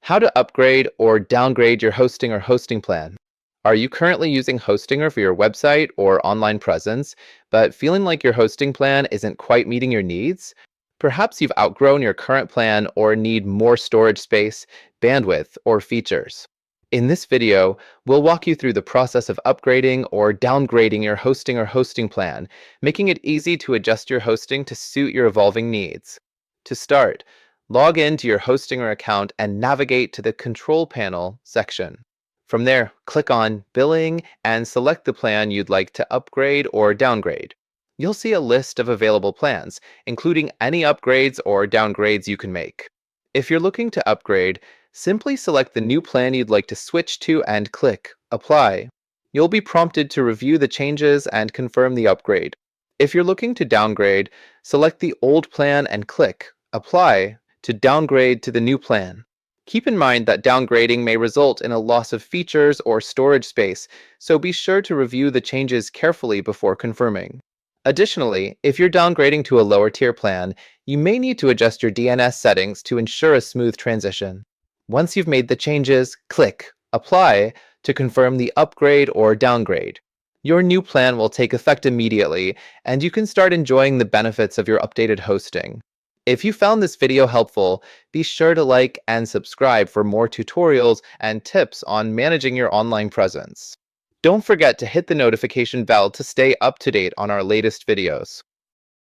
How to upgrade or downgrade your hosting or hosting plan. Are you currently using Hostinger for your website or online presence, but feeling like your hosting plan isn't quite meeting your needs? Perhaps you've outgrown your current plan or need more storage space, bandwidth, or features. In this video, we'll walk you through the process of upgrading or downgrading your hosting or hosting plan, making it easy to adjust your hosting to suit your evolving needs. To start, log into your Hostinger account and navigate to the Control Panel section. From there, click on Billing and select the plan you'd like to upgrade or downgrade. You'll see a list of available plans, including any upgrades or downgrades you can make. If you're looking to upgrade, simply select the new plan you'd like to switch to and click Apply. You'll be prompted to review the changes and confirm the upgrade. If you're looking to downgrade, select the old plan and click Apply to downgrade to the new plan. Keep in mind that downgrading may result in a loss of features or storage space, so be sure to review the changes carefully before confirming. Additionally, if you're downgrading to a lower tier plan, you may need to adjust your DNS settings to ensure a smooth transition. Once you've made the changes, click Apply to confirm the upgrade or downgrade. Your new plan will take effect immediately, and you can start enjoying the benefits of your updated hosting. If you found this video helpful, be sure to like and subscribe for more tutorials and tips on managing your online presence. Don't forget to hit the notification bell to stay up to date on our latest videos.